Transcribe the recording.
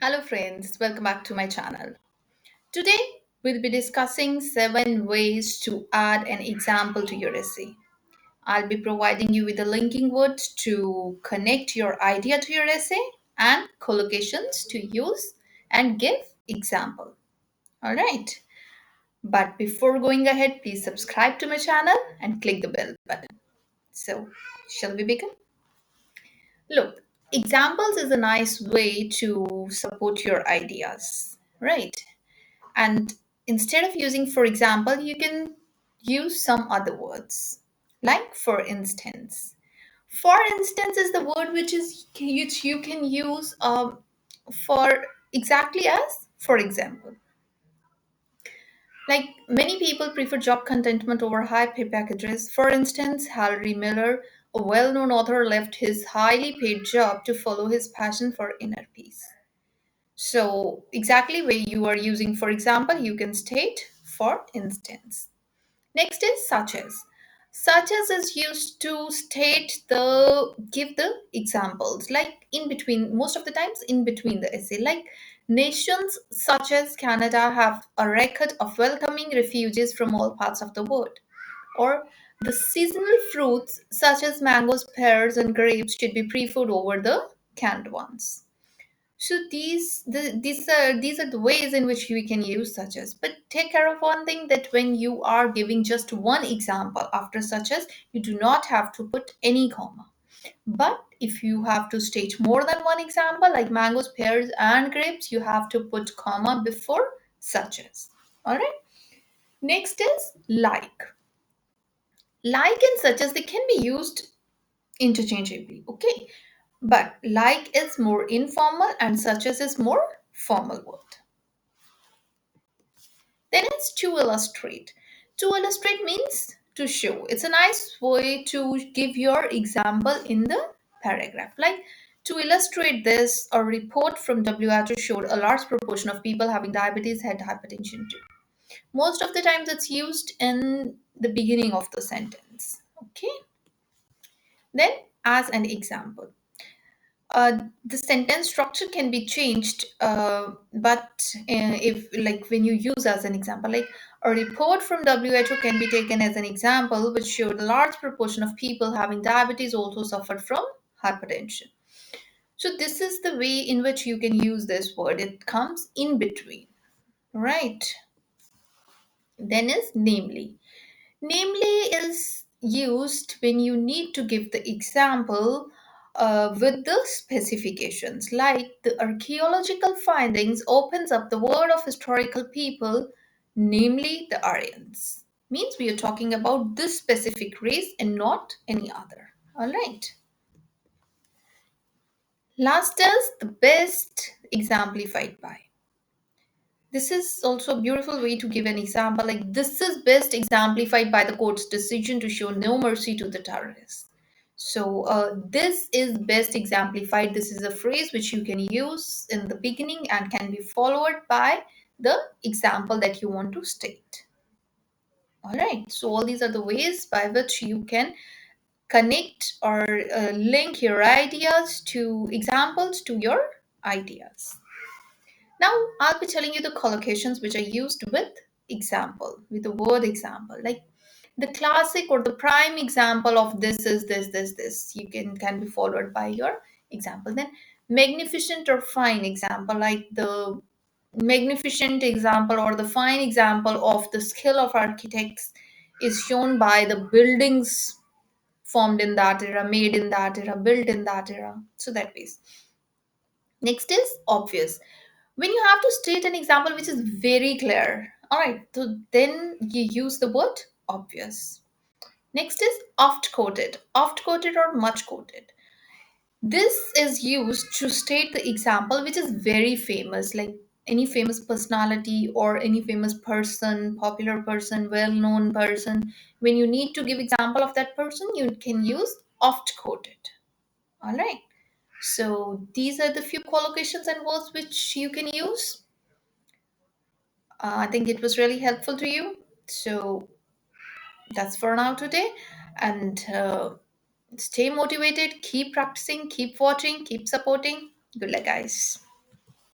Hello, friends. Welcome back to my channel. Today, we'll be discussing 7 ways to add an example to your essay. I'll be providing you with the linking words to connect your idea to your essay and collocations to use and give example. All right. But before going ahead, please subscribe to my channel and click the bell button. So, shall we begin? Look, examples is a nice way to support your ideas, right? And instead of using for example, you can use some other words. Like for instance. For instance is the word which you can use for exactly as for example. Like many people prefer job contentment over high pay packages. For instance, Harry Miller, a well-known author, left his highly paid job to follow his passion for inner peace. So, exactly where you are using, for example, you can state for instance. Next is such as. Such as is used to state give the examples, like in between, most of the times in between the essay. Like nations such as Canada have a record of welcoming refugees from all parts of the world. Or the seasonal fruits such as mangoes, pears, and grapes should be preferred over the canned ones. So these are the ways in which we can use such as. But take care of one thing, that when you are giving just one example after such as, you do not have to put any comma. But if you have to state more than one example, like mangoes, pears, and grapes, you have to put comma before such as. All right. Next is like. Like and such as, they can be used interchangeably. Okay. But like is more informal and such as is more formal word. Then it's to illustrate. To illustrate means to show. It's a nice way to give your example in the paragraph. Like to illustrate this, a report from WHO showed a large proportion of people having diabetes had hypertension too. Most of the times it's used in the beginning of the sentence. Okay. Then as an example. The sentence structure can be changed, but if like when you use as an example, like a report from WHO can be taken as an example, which showed a large proportion of people having diabetes also suffered from hypertension. So this is the way in which you can use this word. It comes in between, right? Then is namely. Namely is used when you need to give the example with the specifications. Like the archaeological findings opens up the world of historical people, namely the Aryans. Means we are talking about this specific race and not any other. All right. Last is the best exemplified by. This is also a beautiful way to give an example. Like, this is best exemplified by the court's decision to show no mercy to the terrorists. So, this is best exemplified. This is a phrase which you can use in the beginning and can be followed by the example that you want to state. All right. So, all these are the ways by which you can connect or link your ideas to examples to your ideas. Now, I'll be telling you the collocations which are used with example, with the word example. Like the classic or the prime example of this is this. You can be followed by your example. Then magnificent or fine example, like the magnificent example or the fine example of the skill of architects is shown by the buildings formed in that era, made in that era, built in that era. So that ways. Next is obvious. When you have to state an example which is very clear, all right, so then you use the word obvious. Next is oft quoted or much quoted. This is used to state the example which is very famous, like any famous personality or any famous person, popular person, well-known person. When you need to give example of that person, you can use oft quoted. All right. So these are the few collocations and words which you can use. I think it was really helpful to you. So that's for now today. And stay motivated, keep practicing, keep watching, keep supporting. Good luck, guys.